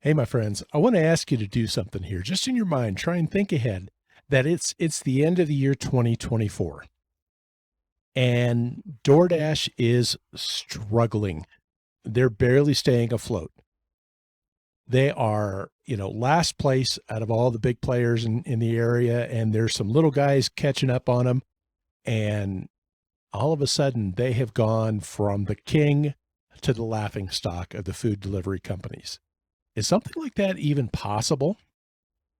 Hey, my friends, I want to ask you to do something here. Just in your mind, try and think ahead that it's the end of the year 2024 and DoorDash is struggling. They're barely staying afloat. They are, last place out of all the big players in the area, and there's some little guys catching up on them. And all of a sudden, they have gone from the king to the laughing stock of the food delivery companies. Is something like that even possible?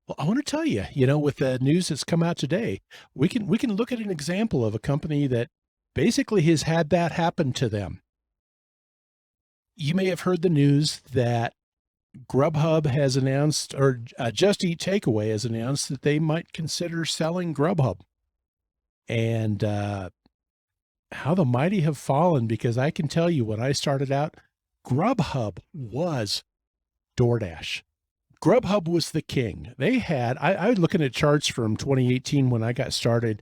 Well, I want to tell you, with the news that's come out today, we can look at an example of a company that basically has had that happen to them. You may have heard the news that Grubhub has announced, or Just Eat Takeaway has announced that they might consider selling Grubhub. And how the mighty have fallen, because I can tell you when I started out, Grubhub was DoorDash. Grubhub was the king. They had, I was looking at charts from 2018 when I got started.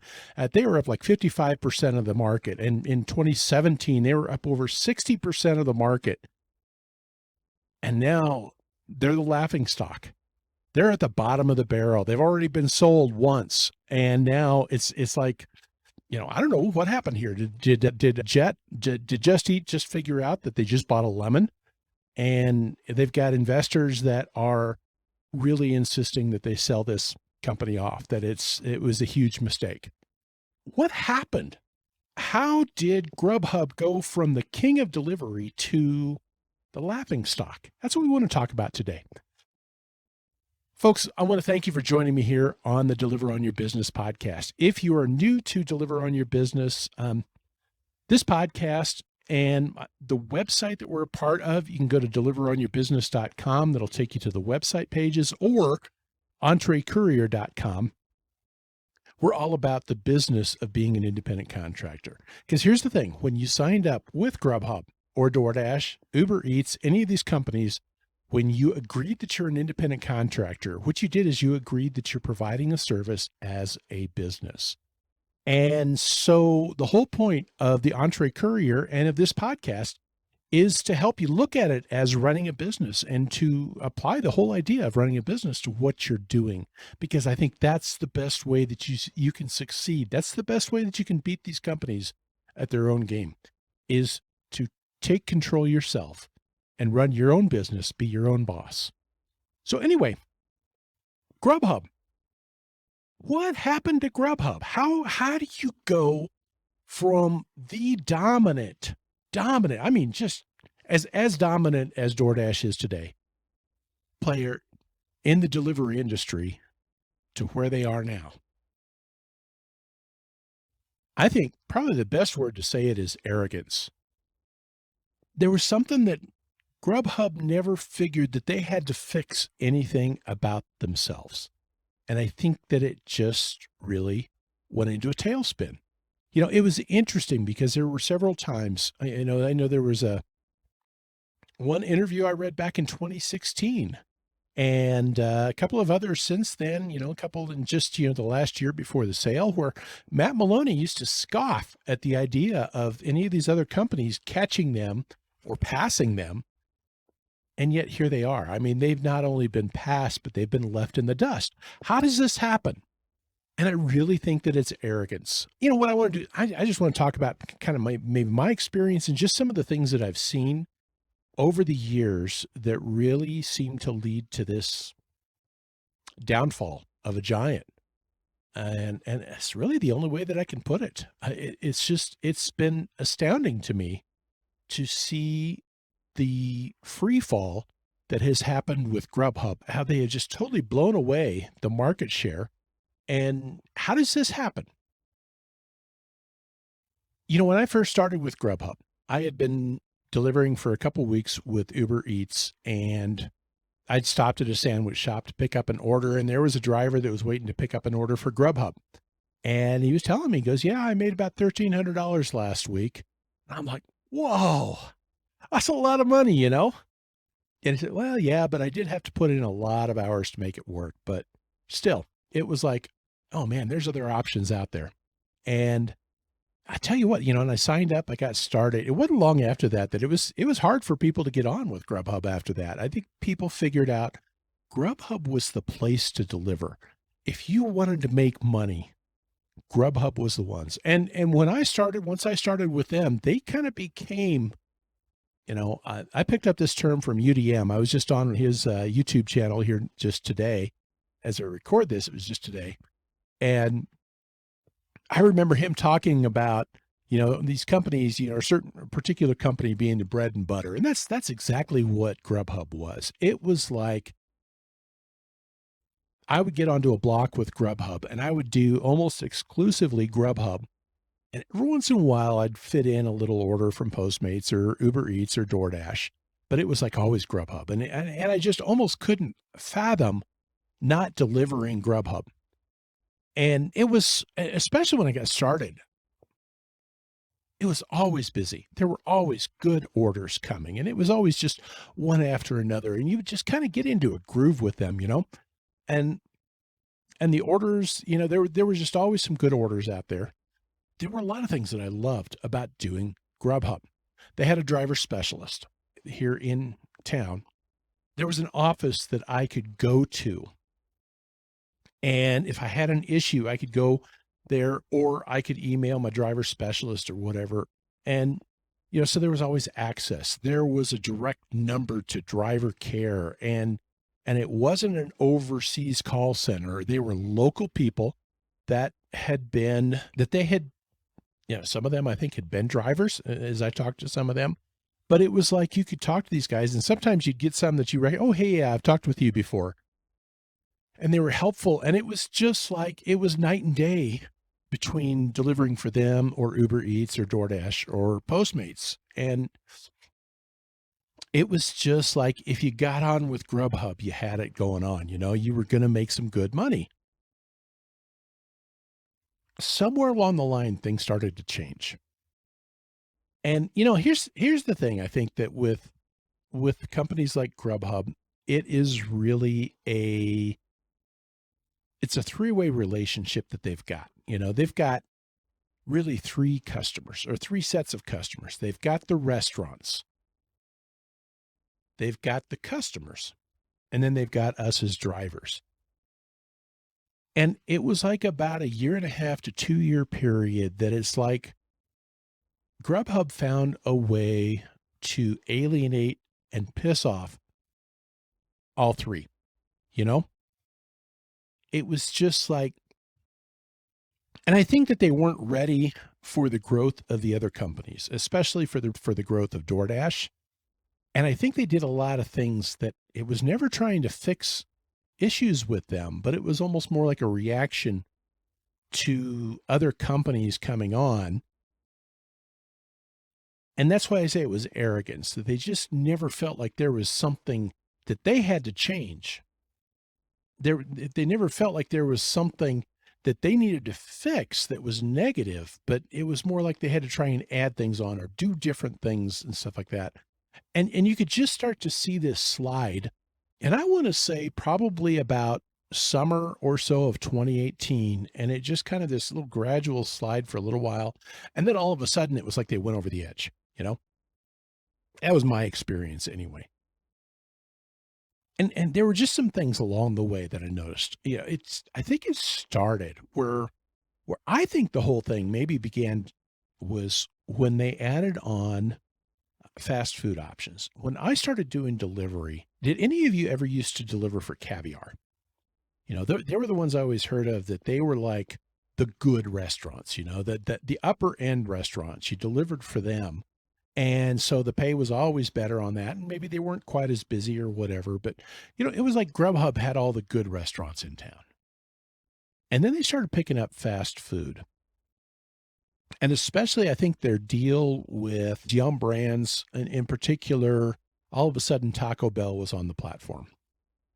They were up like 55% of the market. And in 2017, they were up over 60% of the market. And now they're the laughing stock. They're at the bottom of the barrel. They've already been sold once. And now it's like, I don't know what happened here. Did Just Eat just figure out that they just bought a lemon? And they've got investors that are really insisting that they sell this company off, that it was a huge mistake. What happened? How did Grubhub go from the king of delivery to the laughing stock? That's what we want to talk about today. Folks, I want to thank you for joining me here on the Deliver on Your Business podcast. If you are new to Deliver on Your Business, this podcast and the website that we're a part of, you can go to deliveronyourbusiness.com. That'll take you to the website pages, or entrecourier.com. We're all about the business of being an independent contractor. Because here's the thing, when you signed up with Grubhub or DoorDash, Uber Eats, any of these companies, when you agreed that you're an independent contractor, what you did is you agreed that you're providing a service as a business. And so the whole point of the Entree Courier and of this podcast is to help you look at it as running a business and to apply the whole idea of running a business to what you're doing, because I think that's the best way that you can succeed. That's the best way that you can beat these companies at their own game, is to take control yourself and run your own business, be your own boss. So anyway, Grubhub. What happened to Grubhub? How do you go from the dominant, I mean, just as dominant as DoorDash is today, player in the delivery industry, to where they are now? I think probably the best word to say it is arrogance. There was something that Grubhub never figured that they had to fix anything about themselves. And I think that it just really went into a tailspin. It was interesting because there were several times, I know there was one interview I read back in 2016, and a couple of others since then, a couple in just, the last year before the sale, where Matt Maloney used to scoff at the idea of any of these other companies catching them or passing them. And yet here they are. I mean, they've not only been passed, but they've been left in the dust. How does this happen? And I really think that it's arrogance. What I want to do, I just want to talk about kind of maybe my experience and just some of the things that I've seen over the years that really seem to lead to this downfall of a giant. And it's really the only way that I can put it. It's been astounding to me to see the free fall that has happened with Grubhub, how they have just totally blown away the market share. And how does this happen? When I first started with Grubhub, I had been delivering for a couple of weeks with Uber Eats, and I'd stopped at a sandwich shop to pick up an order, and there was a driver that was waiting to pick up an order for Grubhub. And he was telling me, he goes, "Yeah, I made about $1,300 last week." And I'm like, whoa, that's a lot of money, And he said, "Well, yeah, but I did have to put in a lot of hours to make it work." But still, it was like, oh man, there's other options out there. And I tell you what, and I signed up, I got started. It wasn't long after that it was hard for people to get on with Grubhub after that. I think people figured out Grubhub was the place to deliver. If you wanted to make money, Grubhub was the ones. And once I started with them, they kind of became, I picked up this term from UDM. I was just on his YouTube channel here just today. As I record this, it was just today. And I remember him talking about, these companies, a certain particular company being the bread and butter. And that's exactly what Grubhub was. It was like I would get onto a block with Grubhub and I would do almost exclusively Grubhub. And every once in a while I'd fit in a little order from Postmates or Uber Eats or DoorDash, but it was like always Grubhub. And I just almost couldn't fathom not delivering Grubhub. And it was, especially when I got started, it was always busy. There were always good orders coming, and it was always just one after another. And you would just kind of get into a groove with them, and and the orders, there was just always some good orders out there. There were a lot of things that I loved about doing Grubhub. They had a driver specialist here in town. There was an office that I could go to. And if I had an issue, I could go there or I could email my driver specialist or whatever. And, so there was always access. There was a direct number to driver care. And it wasn't an overseas call center. They were local people that they had, some of them I think had been drivers as I talked to some of them. But it was like you could talk to these guys and sometimes you'd get some that you recognize, oh, hey, yeah, I've talked with you before. And they were helpful. And it was just like, it was night and day between delivering for them or Uber Eats or DoorDash or Postmates. And it was just like, if you got on with Grubhub, you had it going on, you were going to make some good money. Somewhere along the line, things started to change. And, here's the thing. I think that with companies like Grubhub, it is really it's a three-way relationship that they've got. They've got really three customers or three sets of customers. They've got the restaurants, they've got the customers, and then they've got us as drivers. And it was like about a 1.5 to 2 year period that it's like Grubhub found a way to alienate and piss off all three, It was just like, and I think that they weren't ready for the growth of the other companies, especially for the growth of DoorDash. And I think they did a lot of things that it was never trying to fix issues with them, but it was almost more like a reaction to other companies coming on. And that's why I say it was arrogance, that they just never felt like there was something that they had to change. They never felt like there was something that they needed to fix that was negative, but it was more like they had to try and add things on or do different things and stuff like that. And you could just start to see this slide. And I want to say probably about summer or so of 2018. And it just kind of this little gradual slide for a little while. And then all of a sudden it was like they went over the edge, That was my experience anyway. And there were just some things along the way that I noticed. I think it started where I think the whole thing maybe began was when they added on fast food options. When I started doing delivery, did any of you ever used to deliver for Caviar? They were the ones I always heard of, that they were like the good restaurants, the upper end restaurants. You delivered for them. And so the pay was always better on that. And maybe they weren't quite as busy or whatever, but it was like Grubhub had all the good restaurants in town. And then they started picking up fast food. And especially, I think their deal with Yum Brands, and in particular, all of a sudden Taco Bell was on the platform.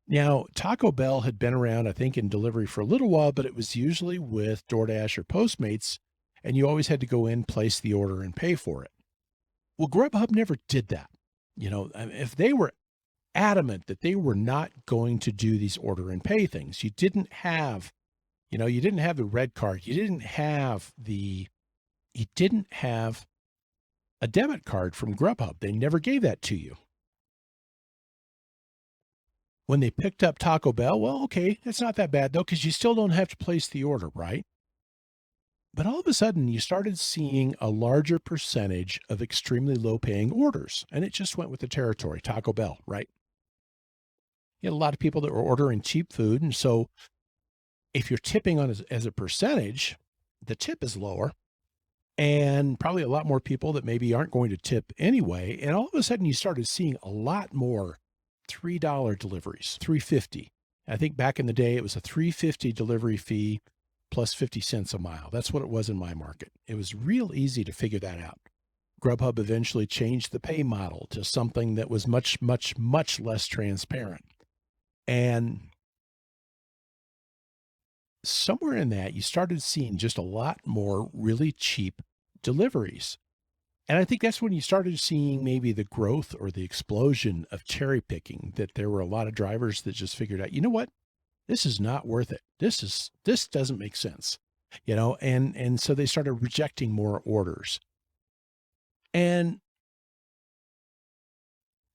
Now, Taco Bell had been around, I think, in delivery for a little while, but it was usually with DoorDash or Postmates, and you always had to go in, place the order, and pay for it. Well, Grubhub never did that. If they were adamant that they were not going to do these order and pay things, you didn't have the red card. You didn't have the you didn't have a debit card from Grubhub. They never gave that to you. When they picked up Taco Bell, well, okay, that's not that bad though, because you still don't have to place the order, right? But all of a sudden, you started seeing a larger percentage of extremely low paying orders. And it just went with the territory, Taco Bell, right? You had a lot of people that were ordering cheap food. And so if you're tipping on as a percentage, the tip is lower. And probably a lot more people that maybe aren't going to tip anyway. And all of a sudden, you started seeing a lot more $3 deliveries, 350. I think back in the day, it was a 350 delivery fee plus 50 cents a mile. That's what it was in my market. It was real easy to figure that out. Grubhub eventually changed the pay model to something that was much, much, much less transparent. And somewhere in that, you started seeing just a lot more really cheap deliveries. And I think that's when you started seeing maybe the growth or the explosion of cherry picking, that there were a lot of drivers that just figured out, you know what? This is not worth it. This doesn't make sense, and so they started rejecting more orders. And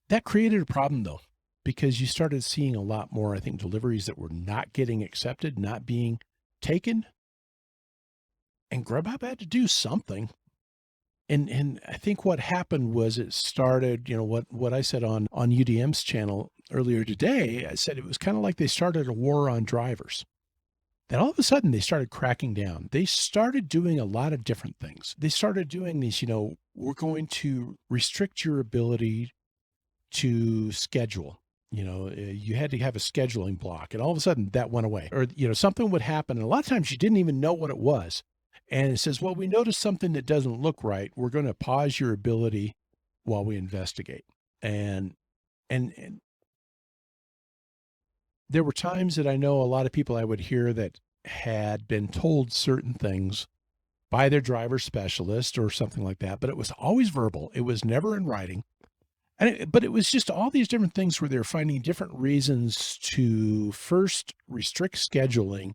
that created a problem though, because you started seeing a lot more, I think, deliveries that were not getting accepted, not being taken. And Grubhub had to do something. And I think what happened was it started, what I said on UDM's channel earlier today. I said it was kind of like they started a war on drivers. Then all of a sudden they started cracking down. They started doing a lot of different things. They started doing these, we're going to restrict your ability to schedule. You had to have a scheduling block, and all of a sudden that went away. Or, something would happen. And a lot of times you didn't even know what it was. And it says, well, we noticed something that doesn't look right. We're going to pause your ability while we investigate. And there were times that I know a lot of people I would hear that had been told certain things by their driver specialist or something like that, but it was always verbal. It was never in writing. But it was just all these different things where they're finding different reasons to first restrict scheduling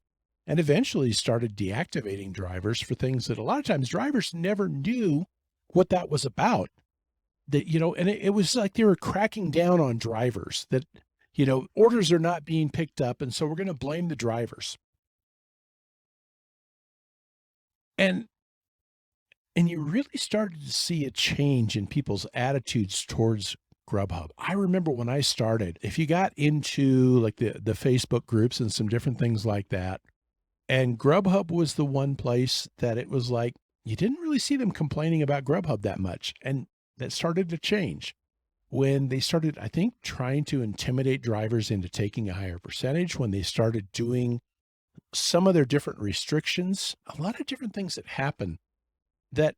and eventually started deactivating drivers for things that a lot of times drivers never knew what that was about. And it was like they were cracking down on drivers that, orders are not being picked up. And so we're going to blame the drivers. And you really started to see a change in people's attitudes towards Grubhub. I remember when I started, if you got into like the Facebook groups and some different things like that, and Grubhub was the one place that it was like, you didn't really see them complaining about Grubhub that much. And that started to change when they started, I think, trying to intimidate drivers into taking a higher percentage, when they started doing some of their different restrictions, a lot of different things that happen, that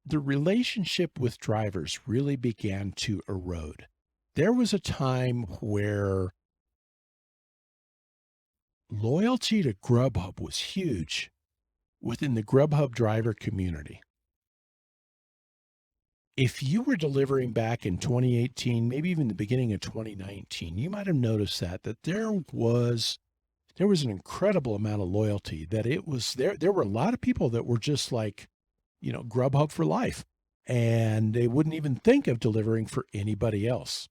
the relationship with drivers really began to erode. There was a time where loyalty to Grubhub was huge within the Grubhub driver community. If you were delivering back in 2018, maybe even the beginning of 2019, you might have noticed that there was an incredible amount of loyalty, that it was there were a lot of people that were just like, Grubhub for life, and they wouldn't even think of delivering for anybody else.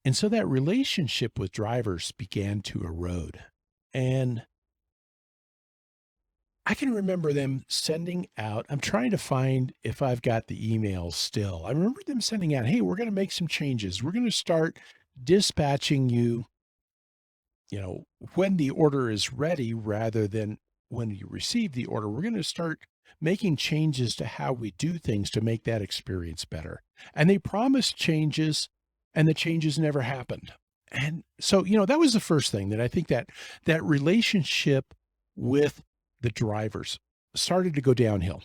And so that relationship with drivers began to erode. And I can remember them sending out, I'm trying to find if I've got the emails still. I remember them sending out, hey, we're going to make some changes. We're going to start dispatching you, when the order is ready rather than when you receive the order. We're going to start making changes to how we do things to make that experience better. And they promised changes, and the changes never happened. And so, that was the first thing, that I think that relationship with the drivers started to go downhill.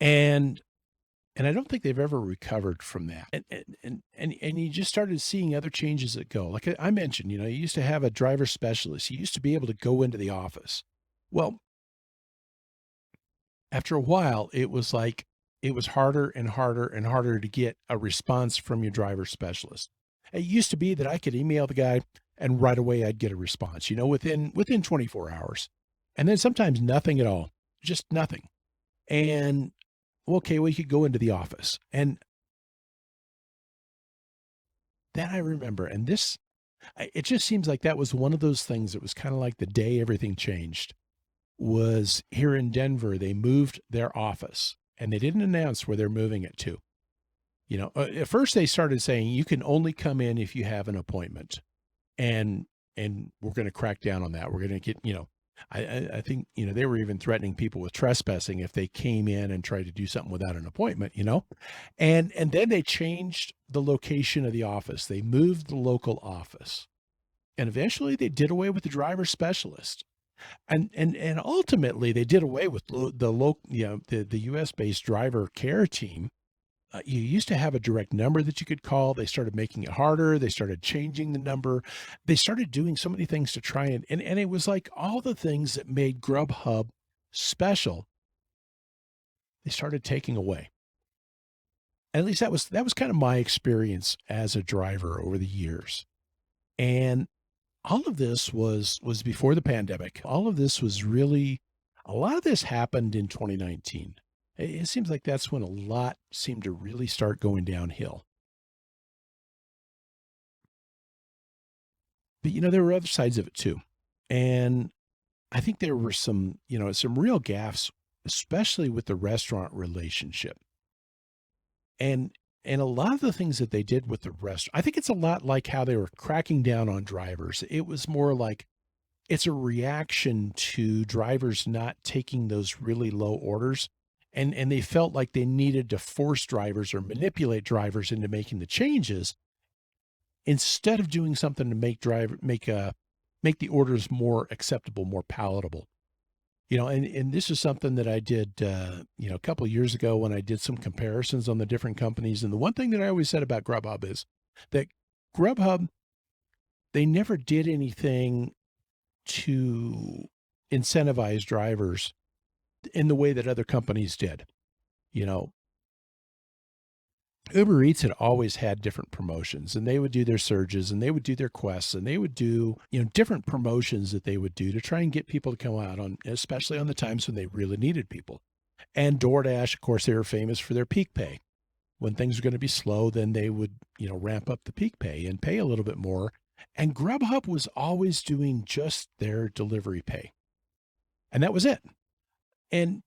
And I don't think they've ever recovered from that. And you just started seeing other changes that go. Like I mentioned, you used to have a driver specialist. You used to be able to go into the office. Well, after a while, it was like it was harder and harder and harder to get a response from your driver specialist. It used to be that I could email the guy, and right away I'd get a response, within 24 hours. And then sometimes nothing at all, just nothing. And okay, we could go into the office. And then I remember, and it just seems like that was one of those things that was kind of like the day everything changed. Was here in Denver, they moved their office and they didn't announce where they're moving it to. At first they started saying you can only come in if you have an appointment, and we're going to crack down on that. We're going to get, I think, they were even threatening people with trespassing if they came in and tried to do something without an appointment. And then they changed the location of the office. They moved the local office, and eventually they did away with the driver specialist. And ultimately they did away with the local, the US based driver care team. You used to have a direct number that you could call. They started making it harder. They started changing the number. They started doing so many things to try and it was like all the things that made Grubhub special, they started taking away. At least that was kind of my experience as a driver over the years. And all of this was before the pandemic. All of this was really a lot of this happened in 2019. It seems like that's when a lot seemed to really start going downhill. But there were other sides of it too. And I think there were some real gaffes, especially with the restaurant relationship. And and a lot of the things that they did with the restaurant, I think it's a lot like how they were cracking down on drivers. It was more like it's a reaction to drivers not taking those really low orders. And they felt like they needed to force drivers or manipulate drivers into making the changes instead of doing something to make the orders more acceptable, more palatable. And this is something that I did, a couple of years ago when I did some comparisons on the different companies. And the one thing that I always said about Grubhub is that Grubhub, they never did anything to incentivize drivers in the way that other companies did. You know, Uber Eats had always had different promotions, and they would do their surges and they would do their quests and they would do, different promotions that they would do to try and get people to come out on, especially on the times when they really needed people. And DoorDash, of course, they were famous for their peak pay. When things were going to be slow, then they would, ramp up the peak pay and pay a little bit more. And Grubhub was always doing just their delivery pay. And that was it. And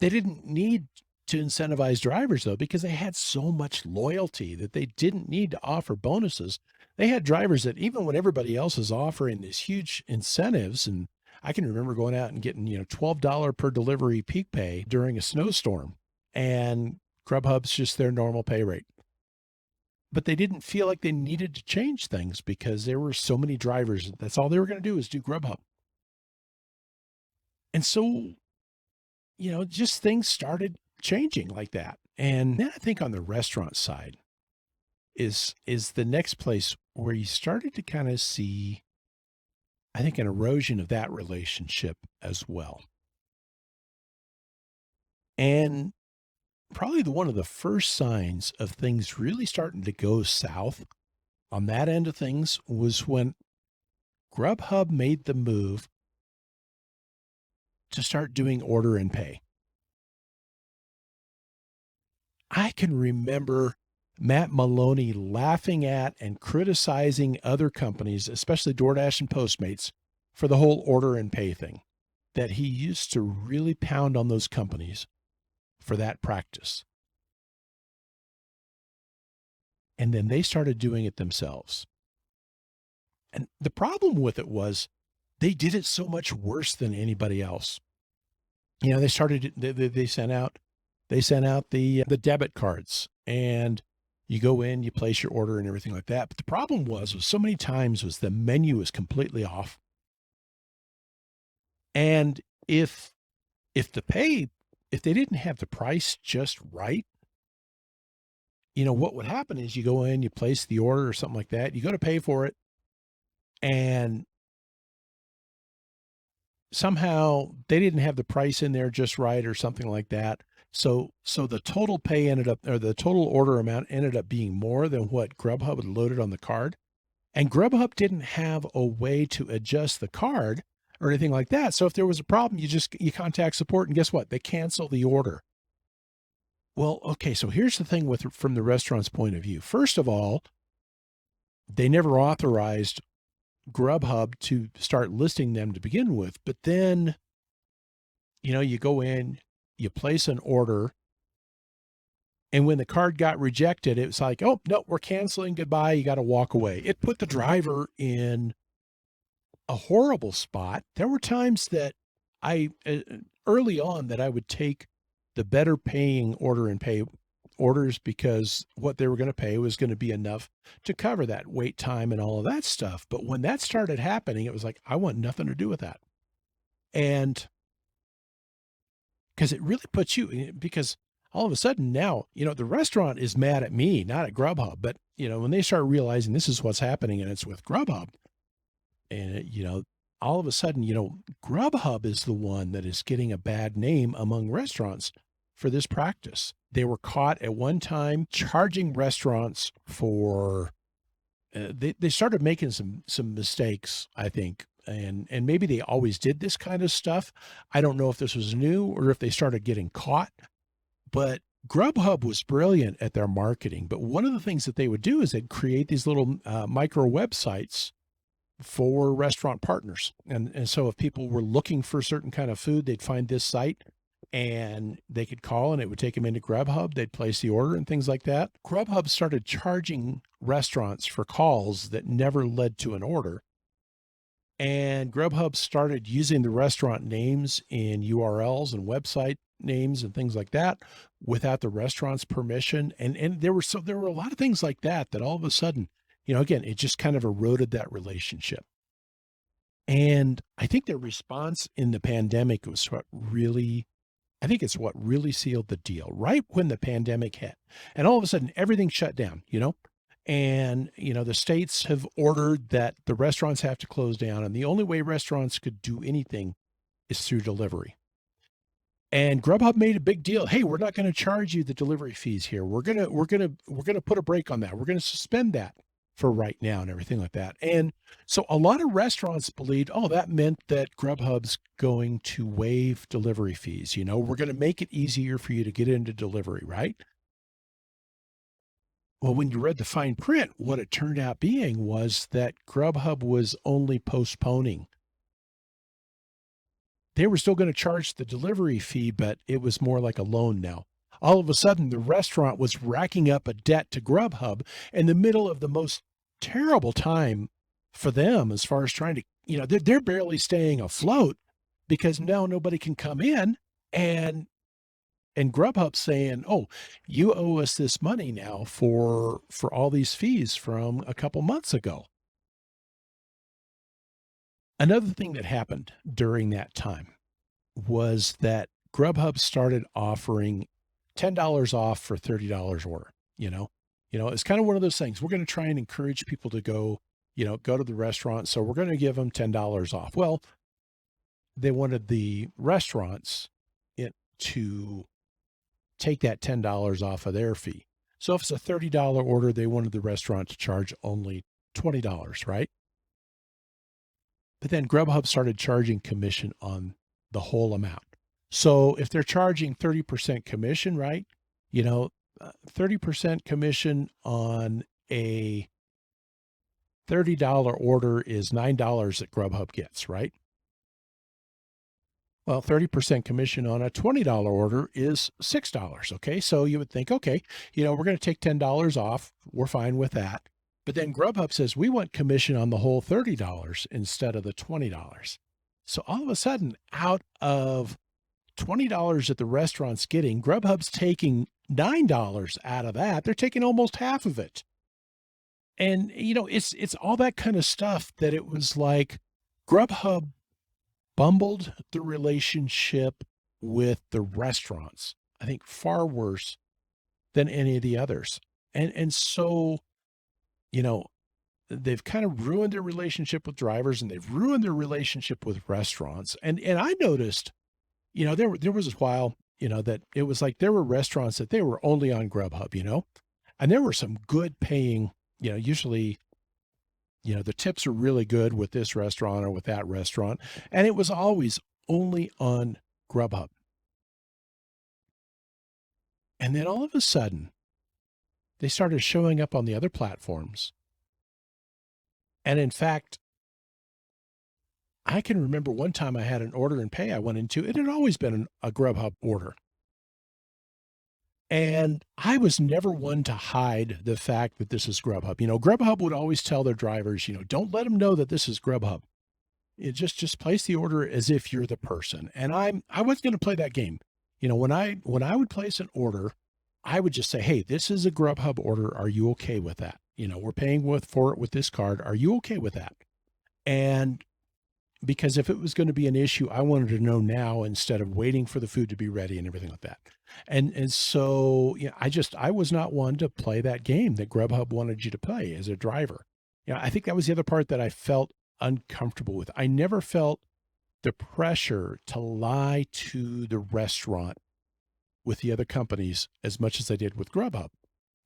they didn't need to incentivize drivers though, because they had so much loyalty that they didn't need to offer bonuses. They had drivers that even when everybody else is offering these huge incentives, and I can remember going out and getting, $12 per delivery peak pay during a snowstorm, and Grubhub's just their normal pay rate. But they didn't feel like they needed to change things because there were so many drivers. That's all they were going to do is do Grubhub. And so, just things started changing like that. And then I think on the restaurant side is the next place where you started to kind of see, I think, an erosion of that relationship as well. And probably one of the first signs of things really starting to go south on that end of things was when Grubhub made the move to start doing order and pay. I can remember Matt Maloney laughing at and criticizing other companies, especially DoorDash and Postmates, for the whole order and pay thing, that he used to really pound on those companies for that practice. And then they started doing it themselves. And the problem with it was they did it so much worse than anybody else. They started, they sent out the debit cards, and you go in, you place your order and everything like that. But the problem was so many times was the menu was completely off. And if they didn't have the price just right, what would happen is you go in, you place the order or something like that, you go to pay for it, and somehow they didn't have the price in there just right or something like that. So the total pay ended up, or the total order amount ended up being more than what Grubhub had loaded on the card. And Grubhub didn't have a way to adjust the card or anything like that. So if there was a problem, you contact support, and guess what? They cancel the order. Well, okay, so here's the thing with from the restaurant's point of view. First of all, they never authorized Grubhub to start listing them to begin with. But then, you go in, you place an order, and when the card got rejected, it was like, oh, no, we're canceling. Goodbye. You got to walk away. It put the driver in a horrible spot. There were times that early on, that I would take the better paying order and pay orders because what they were going to pay was going to be enough to cover that wait time and all of that stuff. But when that started happening, it was like, I want nothing to do with that. And because it really puts you, because all of a sudden now, the restaurant is mad at me, not at Grubhub. But, when they start realizing this is what's happening and it's with Grubhub, and, all of a sudden, Grubhub is the one that is getting a bad name among restaurants for this practice. They were caught at one time charging restaurants for, they started making some mistakes, I think. And maybe they always did this kind of stuff. I don't know if this was new or if they started getting caught, but Grubhub was brilliant at their marketing. But one of the things that they would do is they'd create these little micro websites for restaurant partners. And so if people were looking for a certain kind of food, they'd find this site and they could call and it would take them into Grubhub. They'd place the order and things like that. Grubhub started charging restaurants for calls that never led to an order. And Grubhub started using the restaurant names in URLs and website names and things like that without the restaurant's permission. And there were a lot of things like that all of a sudden, again, it just kind of eroded that relationship. And I think their response in the pandemic was what really sealed the deal. Right when the pandemic hit, and all of a sudden everything shut down, and, the states have ordered that the restaurants have to close down. And the only way restaurants could do anything is through delivery. And Grubhub made a big deal. Hey, we're not going to charge you the delivery fees here. We're going to put a break on that. We're going to suspend that for right now and everything like that. And so a lot of restaurants believed, oh, that meant that Grubhub's going to waive delivery fees. We're going to make it easier for you to get into delivery, right? Well, when you read the fine print, what it turned out being was that Grubhub was only postponing. They were still going to charge the delivery fee, but it was more like a loan now. All of a sudden, the restaurant was racking up a debt to Grubhub in the middle of the most terrible time for them as far as trying to, they're barely staying afloat because now nobody can come in. And Grubhub saying, oh, you owe us this money now for all these fees from a couple months ago. Another thing that happened during that time was that Grubhub started offering $10 off for $30 order. It's kind of one of those things. We're going to try and encourage people to go to the restaurant. So we're going to give them $10 off. Well, they wanted the restaurants to take that $10 off of their fee. So if it's a $30 order, they wanted the restaurant to charge only $20, right? But then Grubhub started charging commission on the whole amount. So if they're charging 30% commission, right? 30% commission on a $30 order is $9 that Grubhub gets, right? Well, 30% commission on a $20 order is $6. Okay. So you would think, okay, we're going to take $10 off. We're fine with that. But then Grubhub says we want commission on the whole $30 instead of the $20. So all of a sudden, out of $20 that the restaurant's getting, Grubhub's taking $9 out of that. They're taking almost half of it. And, it's all that kind of stuff that it was like Grubhub bumbled the relationship with the restaurants, I think far worse than any of the others. And so, they've kind of ruined their relationship with drivers and they've ruined their relationship with restaurants. And I noticed, there was a while that it was like there were restaurants that they were only on Grubhub. And there were some good paying, usually, the tips are really good with this restaurant or with that restaurant. And it was always only on Grubhub. And then all of a sudden, they started showing up on the other platforms. And in fact, I can remember one time I had an order and pay I went into. It had always been a Grubhub order. And I was never one to hide the fact that this is Grubhub. Grubhub would always tell their drivers, don't let them know that this is Grubhub. It just place the order as if you're the person. And I wasn't going to play that game. When I would place an order, I would just say, hey, this is a Grubhub order. Are you okay with that? We're paying for it with this card. Are you okay with that? And because if it was going to be an issue, I wanted to know now instead of waiting for the food to be ready and everything like that. And so, I was not one to play that game that Grubhub wanted you to play as a driver. I think that was the other part that I felt uncomfortable with. I never felt the pressure to lie to the restaurant with the other companies as much as I did with Grubhub.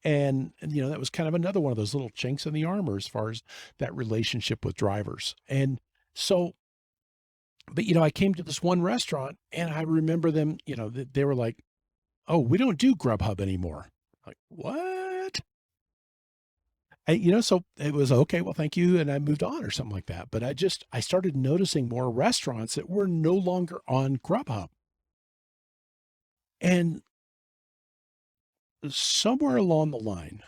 And that was kind of another one of those little chinks in the armor as far as that relationship with drivers. And so, but I came to this one restaurant and I remember them, they were like, oh, we don't do Grubhub anymore. Like, what? So it was okay. Well, thank you. And I moved on or something like that. But I started noticing more restaurants that were no longer on Grubhub. And somewhere along the line,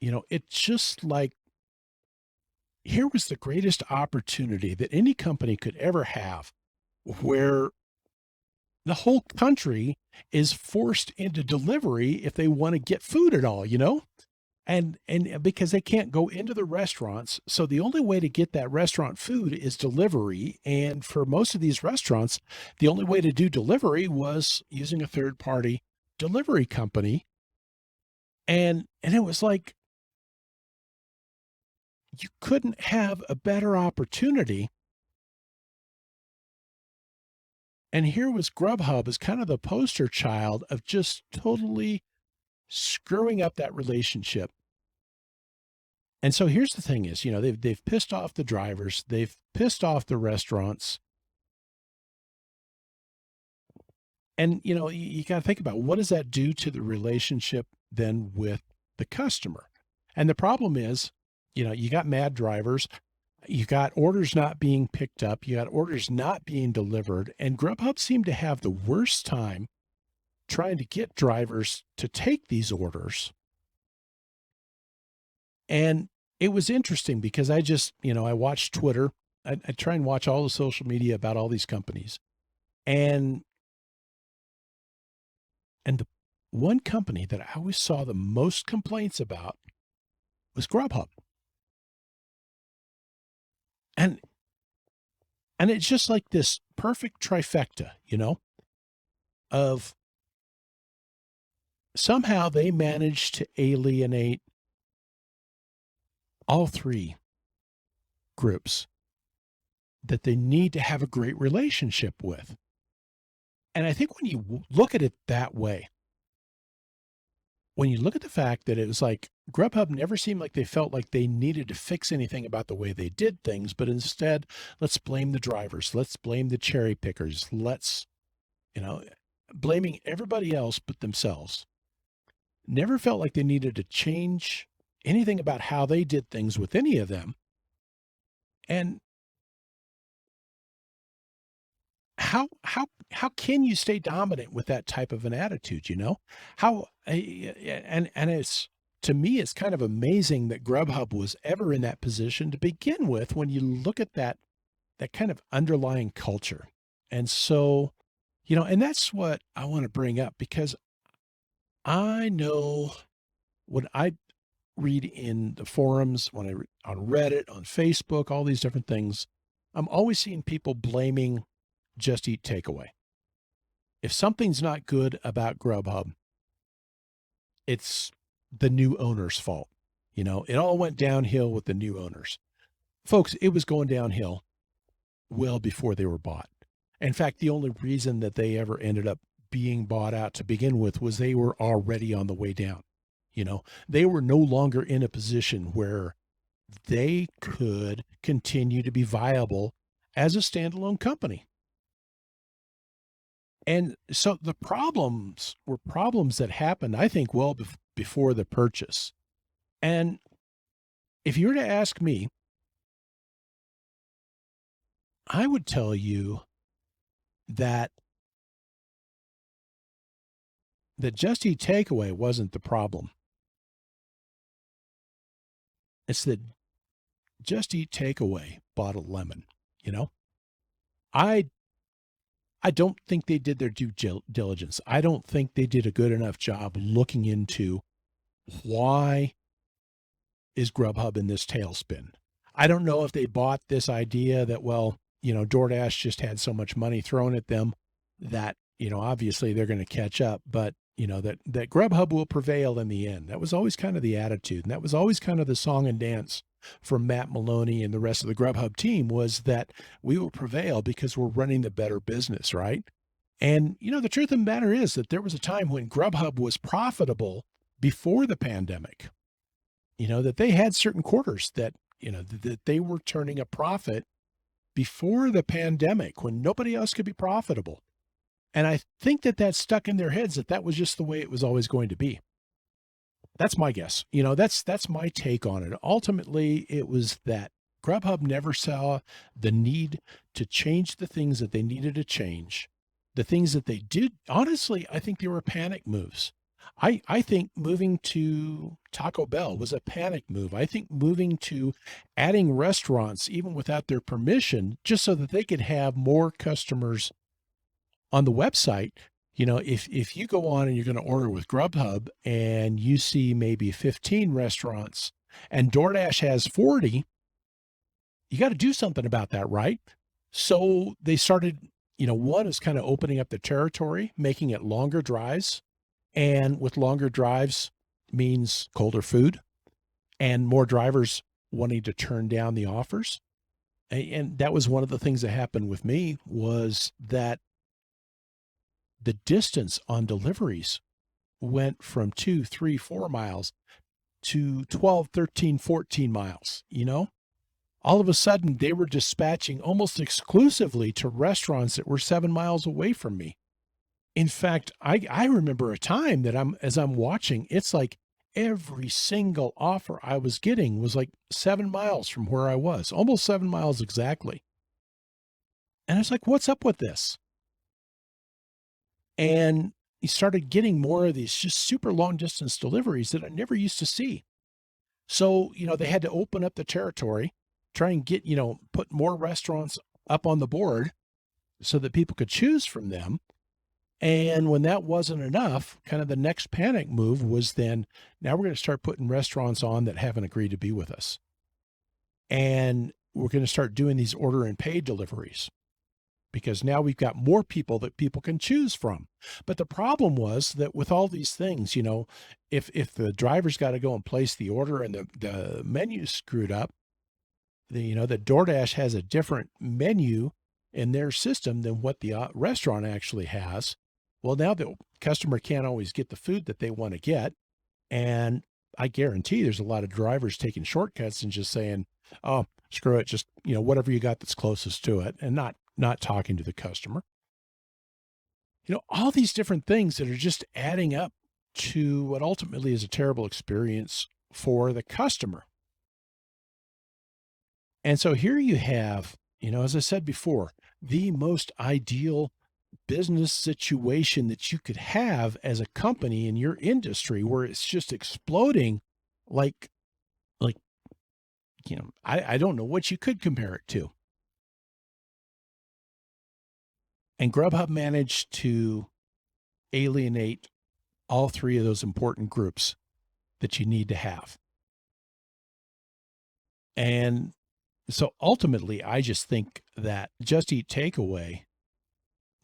it's just like, here was the greatest opportunity that any company could ever have, where the whole country is forced into delivery if they want to get food at all, and because they can't go into the restaurants. So the only way to get that restaurant food is delivery. And for most of these restaurants, the only way to do delivery was using a third party delivery company. And it was like, you couldn't have a better opportunity. And here was Grubhub as kind of the poster child of just totally screwing up that relationship. And so here's the thing is, they've pissed off the drivers, they've pissed off the restaurants. And, you got to think about, what does that do to the relationship then with the customer? And the problem is, you got mad drivers, you got orders not being picked up, you got orders not being delivered, and Grubhub seemed to have the worst time trying to get drivers to take these orders. And it was interesting because I just, I watched Twitter. I try and watch all the social media about all these companies. And the one company that I always saw the most complaints about was Grubhub. And it's just like this perfect trifecta, of somehow they managed to alienate all three groups that they need to have a great relationship with. And I think when you look at it that way, when you look at the fact that it was like Grubhub never seemed like they felt like they needed to fix anything about the way they did things, but instead, let's blame the drivers. Let's blame the cherry pickers. Let's, blaming everybody else but themselves. Never felt like they needed to change anything about how they did things with any of them. And how can you stay dominant with that type of an attitude? How, and it's, to me, it's kind of amazing that Grubhub was ever in that position to begin with, when you look at that kind of underlying culture. And so, and that's what I want to bring up, because I know when I read in the forums, when I read on Reddit, on Facebook, all these different things, I'm always seeing people blaming Just Eat Takeaway. If something's not good about Grubhub, it's the new owner's fault. It all went downhill with the new owners. Folks, it was going downhill well before they were bought. In fact, the only reason that they ever ended up being bought out to begin with was they were already on the way down. You know, they were no longer in a position where they could continue to be viable as a standalone company. And so the problems were problems that happened, I think, well before the purchase. And if you were to ask me, I would tell you that the Just Eat Takeaway wasn't the problem. It's that Just Eat Takeaway bought a lemon, you know? I I don't think they did their due diligence. I don't think they did a good enough job looking into why is Grubhub in this tailspin. I don't know if they bought this idea that, well, DoorDash just had so much money thrown at them that, obviously they're going to catch up, but that Grubhub will prevail in the end. That was always kind of the attitude. And that was always kind of the song and dance from Matt Maloney and the rest of the Grubhub team, was that we will prevail because we're running the better business, right? And, the truth of the matter is that there was a time when Grubhub was profitable before the pandemic, that they had certain quarters that, that they were turning a profit before the pandemic when nobody else could be profitable. And I think that that stuck in their heads that that was just the way it was always going to be. That's my guess. That's my take on it. Ultimately, it was that Grubhub never saw the need to change the things that they needed to change. The things that they did, honestly, I think they were panic moves. I think moving to Taco Bell was a panic move. I think moving to adding restaurants, even without their permission, just so that they could have more customers on the website. If you go on and you're going to order with Grubhub and you see maybe 15 restaurants and DoorDash has 40, you got to do something about that, right? So they started, one is kind of opening up the territory, making it longer drives. And with longer drives means colder food and more drivers wanting to turn down the offers. And that was one of the things that happened with me, was that the distance on deliveries went from 2, 3, 4 miles to 12, 13, 14 miles. All of a sudden they were dispatching almost exclusively to restaurants that were 7 miles away from me. In fact, I remember a time that as I'm watching, it's like every single offer I was getting was like 7 miles from where I was, almost 7 miles exactly. And I was like, what's up with this? And he started getting more of these just super long distance deliveries that I never used to see. So, they had to open up the territory, try and get, put more restaurants up on the board so that people could choose from them. And when that wasn't enough, kind of the next panic move was then, now we're going to start putting restaurants on that haven't agreed to be with us. And we're going to start doing these order and pay deliveries, because now we've got more people that people can choose from. But the problem was that with all these things, if the driver's got to go and place the order and the menu screwed up, the DoorDash has a different menu in their system than what the restaurant actually has. Well, now the customer can't always get the food that they want to get. And I guarantee there's a lot of drivers taking shortcuts and just saying, oh, screw it, just, whatever you got that's closest to it, and not talking to the customer. All these different things that are just adding up to what ultimately is a terrible experience for the customer. And so here you have, as I said before, the most ideal business situation that you could have as a company in your industry, where it's just exploding like, I don't know what you could compare it to. And Grubhub managed to alienate all three of those important groups that you need to have. And so ultimately, I just think that Just Eat Takeaway,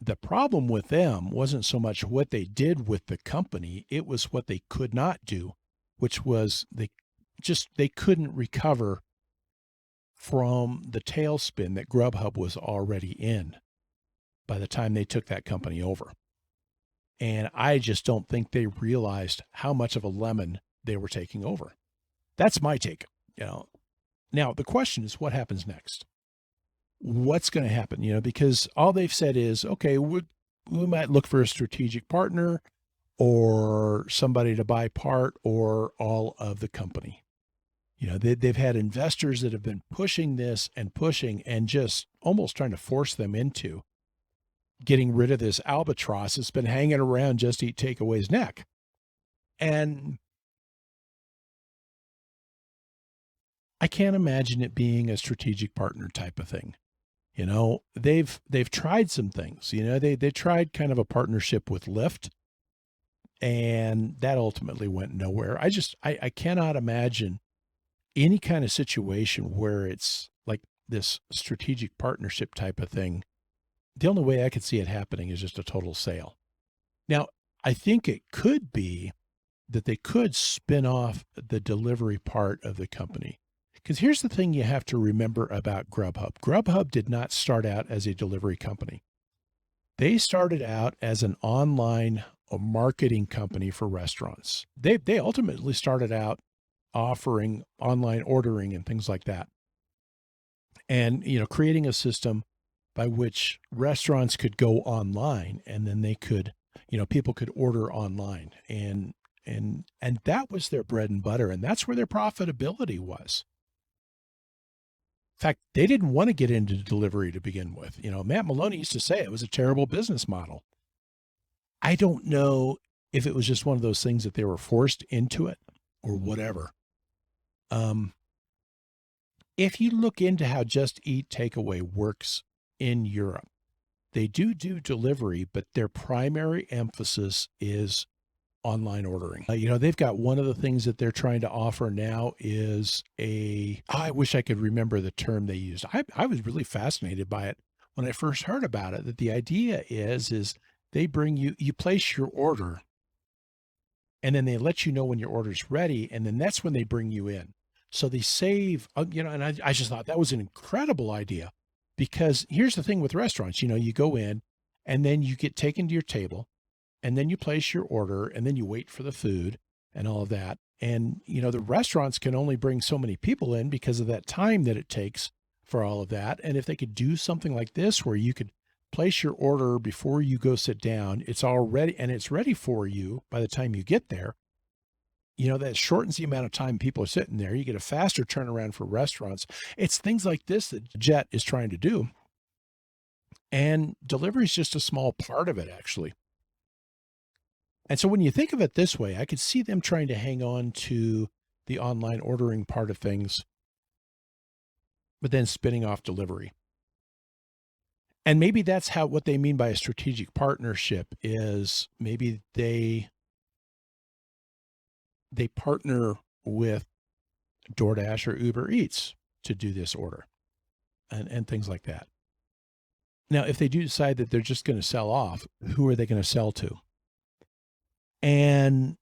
the problem with them wasn't so much what they did with the company, it was what they could not do, which was they couldn't recover from the tailspin that Grubhub was already in. by the time they took that company over. And I just don't think they realized how much of a lemon they were taking over. That's my take. Now the question is, what happens next? What's going to happen? Because all they've said is, okay, we might look for a strategic partner or somebody to buy part or all of the company. They've had investors that have been pushing this and pushing and just almost trying to force them into getting rid of this albatross that's been hanging around Just Eat Takeaway's neck. And I can't imagine it being a strategic partner type of thing. They've tried some things. They tried kind of a partnership with Lyft, and that ultimately went nowhere. I cannot imagine any kind of situation where it's like this strategic partnership type of thing. The only way I could see it happening is just a total sale. Now, I think it could be that they could spin off the delivery part of the company. Because here's the thing you have to remember about Grubhub. Grubhub did not start out as a delivery company. They started out as an online marketing company for restaurants. They ultimately started out offering online ordering and things like that. And, creating a system by which restaurants could go online and then they could, people could order online and that was their bread and butter. And that's where their profitability was. In fact, they didn't want to get into delivery to begin with. Matt Maloney used to say it was a terrible business model. I don't know if it was just one of those things that they were forced into it or whatever. If you look into how Just Eat Takeaway works in Europe, they do delivery, but their primary emphasis is online ordering. They've got one of the things that they're trying to offer now is I wish I could remember the term they used. I was really fascinated by it when I first heard about it, that the idea is they bring you place your order and then they let you know when your order's ready. And then that's when they bring you in. So they save, and I just thought that was an incredible idea, because here's the thing with restaurants, you go in and then you get taken to your table and then you place your order and then you wait for the food and all of that. And, the restaurants can only bring so many people in because of that time that it takes for all of that. And if they could do something like this, where you could place your order before you go sit down, it's all ready and it's ready for you by the time you get there. That shortens the amount of time people are sitting there. You get a faster turnaround for restaurants. It's things like this that Jet is trying to do. And delivery is just a small part of it, actually. And so when you think of it this way, I could see them trying to hang on to the online ordering part of things, but then spinning off delivery. And maybe that's what they mean by a strategic partnership is maybe they partner with DoorDash or Uber Eats to do this order and things like that. Now, if they do decide that they're just going to sell off, who are they going to sell to? And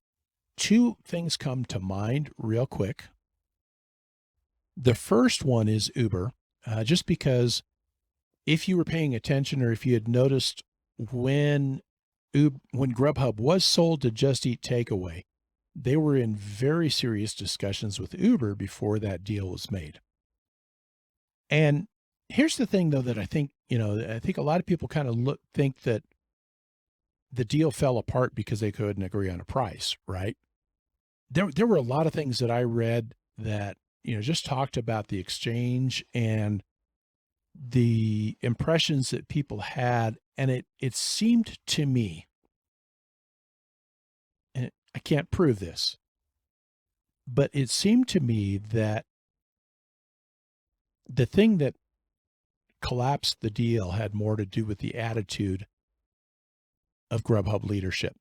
two things come to mind real quick. The first one is Uber, just because if you were paying attention or if you had noticed when Grubhub was sold to Just Eat Takeaway, they were in very serious discussions with Uber before that deal was made. And here's the thing, though, that I think a lot of people kind of think that the deal fell apart because they couldn't agree on a price, right? There were a lot of things that I read that, just talked about the exchange and the impressions that people had. And it seemed to me, and I can't prove this, but it seemed to me that the thing that collapsed the deal had more to do with the attitude of Grubhub leadership.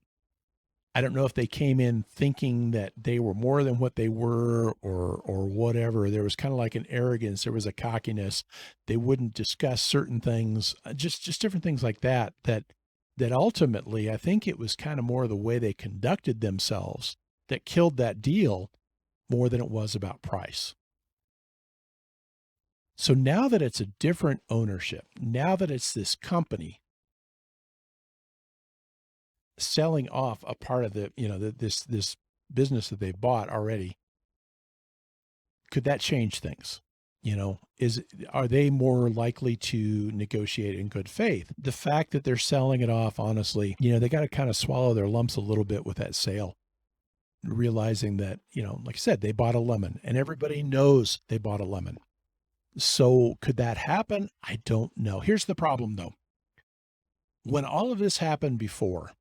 I don't know if they came in thinking that they were more than what they were or whatever. There was kind of like an arrogance. There was a cockiness. They wouldn't discuss certain things, just different things like that ultimately, I think it was kind of more the way they conducted themselves that killed that deal more than it was about price. So now that it's a different ownership, now that it's this company, selling off a part of this business that they've bought already, could that change things? Are they more likely to negotiate in good faith? The fact that they're selling it off, honestly, they got to kind of swallow their lumps a little bit with that sale, realizing that, like I said, they bought a lemon and everybody knows they bought a lemon. So could that happen? I don't know. Here's the problem though. When all of this happened before,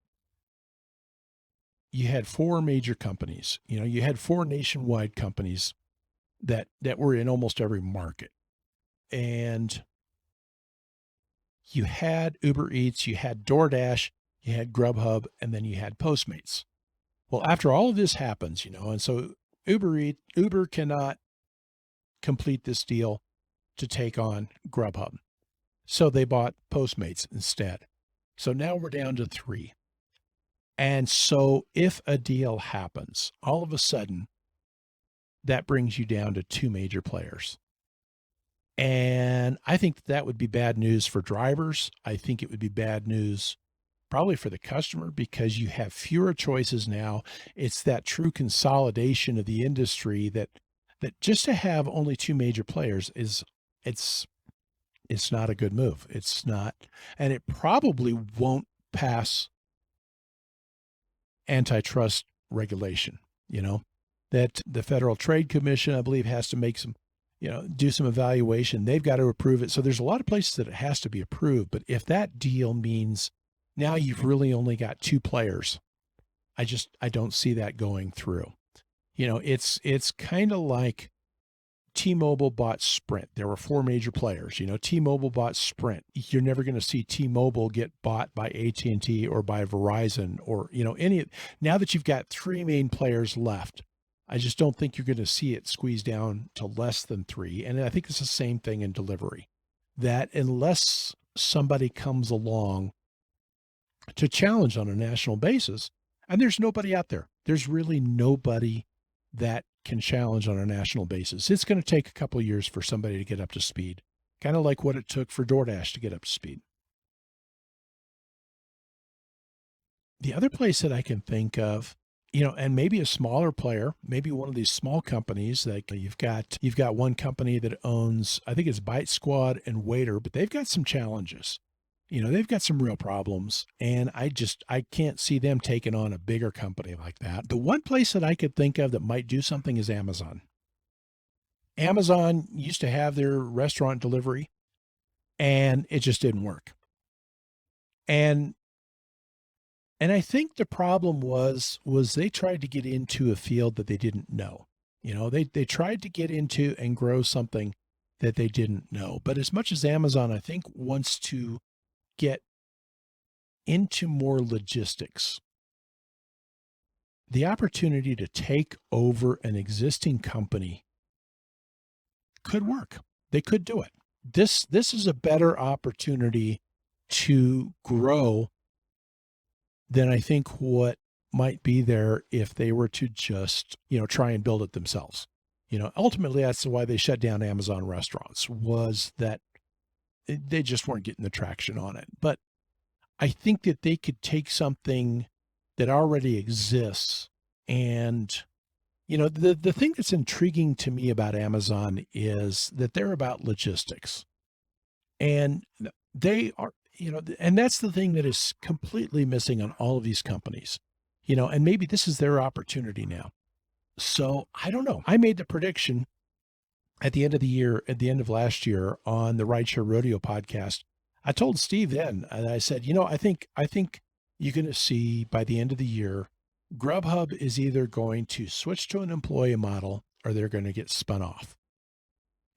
you had four major companies, you had four nationwide companies that were in almost every market. And you had Uber Eats, you had DoorDash, you had Grubhub, and then you had Postmates. Well, after all of this happens, and so Uber cannot complete this deal to take on Grubhub. So they bought Postmates instead. So now we're down to three. And so if a deal happens, all of a sudden, that brings you down to two major players. And I think that would be bad news for drivers. I think it would be bad news probably for the customer because you have fewer choices now. It's that true consolidation of the industry that just to have only two major players it's not a good move. It's not, and it probably won't pass antitrust regulation, that the Federal Trade Commission, I believe, has to make some, do some evaluation. They've got to approve it. So there's a lot of places that it has to be approved. But if that deal means now you've really only got two players, I don't see that going through. It's kind of like T-Mobile bought Sprint. There were four major players. T-Mobile bought Sprint. You're never going to see T-Mobile get bought by AT&T or by Verizon or, any. Now that you've got three main players left, I just don't think you're going to see it squeeze down to less than three. And I think it's the same thing in delivery, that unless somebody comes along to challenge on a national basis, and there's nobody out there, there's really nobody that can challenge on a national basis. It's going to take a couple of years for somebody to get up to speed, kind of like what it took for DoorDash to get up to speed. The other place that I can think of, and maybe a smaller player, maybe one of these small companies, like you've got one company that owns, I think it's Bite Squad and Waiter, but they've got some challenges. They've got some real problems, and I can't see them taking on a bigger company like that. The one place that I could think of that might do something is Amazon. Amazon used to have their restaurant delivery, and it just didn't work. And I think the problem was they tried to get into a field that they didn't know. They tried to get into and grow something that they didn't know. But as much as Amazon, I think, wants to get into more logistics, the opportunity to take over an existing company could work. They could do it. This is a better opportunity to grow than I think what might be there if they were to just, try and build it themselves. Ultimately that's why they shut down Amazon restaurants, was that they just weren't getting the traction on it. But I think that they could take something that already exists. And, the thing that's intriguing to me about Amazon is that they're about logistics. And they are, and that's the thing that is completely missing on all of these companies, and maybe this is their opportunity now. So I don't know. I made the prediction at the end of last year on the Rideshare Rodeo podcast. I told Steve then, and I said, I think you're going to see by the end of the year, Grubhub is either going to switch to an employee model or they're going to get spun off.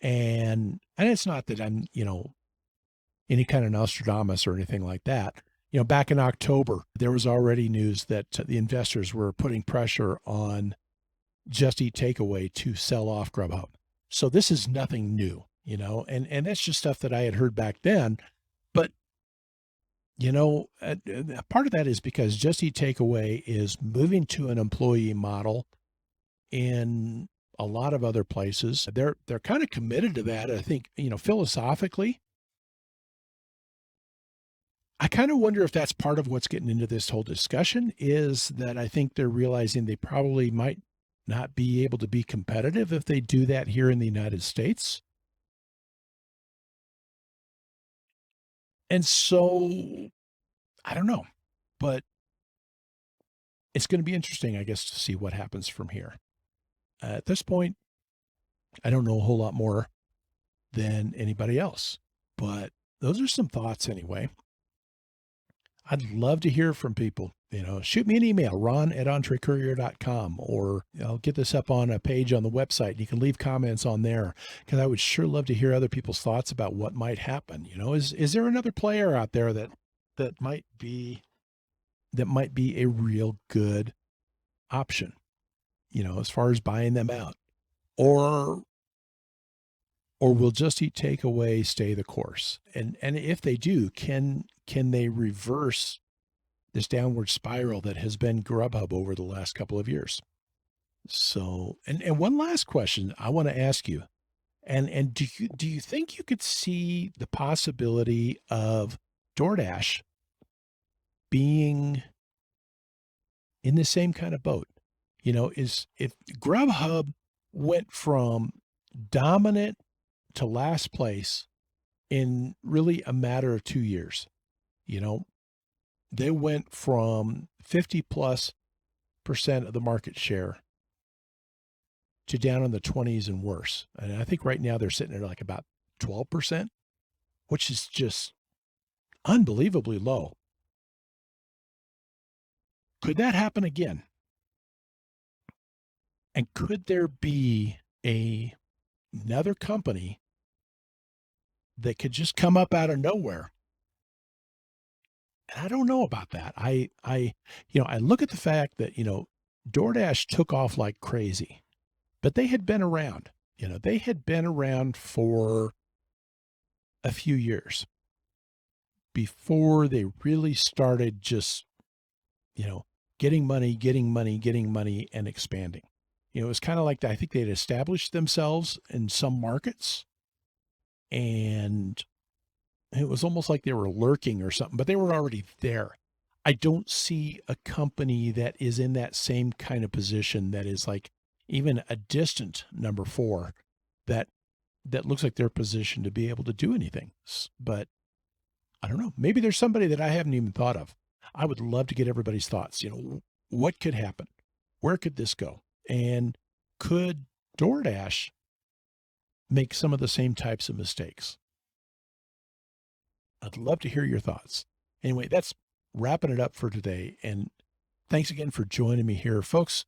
And it's not that I'm, any kind of Nostradamus or anything like that. Back in October, there was already news that the investors were putting pressure on Just Eat Takeaway to sell off Grubhub. So this is nothing new, and that's just stuff that I had heard back then. But, part of that is because Just Eat Takeaway is moving to an employee model in a lot of other places. They're kind of committed to that. I think, philosophically, I kind of wonder if that's part of what's getting into this whole discussion is that I think they're realizing they probably might not be able to be competitive if they do that here in the United States. And so I don't know, but it's going to be interesting, I guess, to see what happens from here. At this point, I don't know a whole lot more than anybody else, but those are some thoughts anyway. I'd love to hear from people. Shoot me an email, ron@entrecourier.com, or I'll get this up on a page on the website. And you can leave comments on there because I would sure love to hear other people's thoughts about what might happen. Is there another player out there that might be a real good option, as far as buying them out, or will just eat takeaway, stay the course? And if they do, can they reverse this downward spiral that has been Grubhub over the last couple of years? So, and one last question I want to ask you, and do you think you could see the possibility of DoorDash being in the same kind of boat? Is if Grubhub went from dominant to last place in really a matter of 2 years, they went from 50+% of the market share to down in the 20s and worse. And I think right now they're sitting at like about 12%, which is just unbelievably low. Could that happen again? And could there be another company that could just come up out of nowhere? And I don't know about that. I look at the fact that, DoorDash took off like crazy, but they had been around. They had been around for a few years before they really started just, getting money, and expanding. It was kind of like that. I think they'd established themselves in some markets, and it was almost like they were lurking or something, but they were already there. I don't see a company that is in that same kind of position that is like even a distant number 4 that looks like they're positioned to be able to do anything. But I don't know. Maybe there's somebody that I haven't even thought of. I would love to get everybody's thoughts. What could happen? Where could this go? And could DoorDash make some of the same types of mistakes? I'd love to hear your thoughts. Anyway, that's wrapping it up for today. And thanks again for joining me here, folks.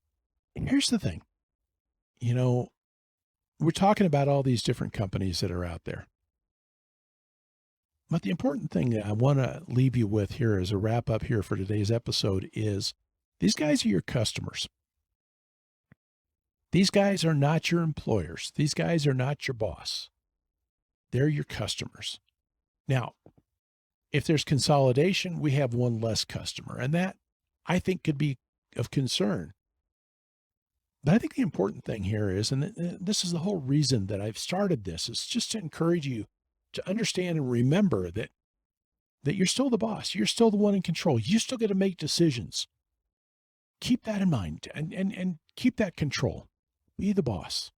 And here's the thing, we're talking about all these different companies that are out there. But the important thing that I want to leave you with here as a wrap up here for today's episode is these guys are your customers. These guys are not your employers. These guys are not your boss. They're your customers. Now, if there's consolidation, we have one less customer, and that I think could be of concern. But I think the important thing here is, and this is the whole reason that I've started this, is just to encourage you to understand and remember that you're still the boss. You're still the one in control. You still get to make decisions. Keep that in mind and keep that control. Be the boss.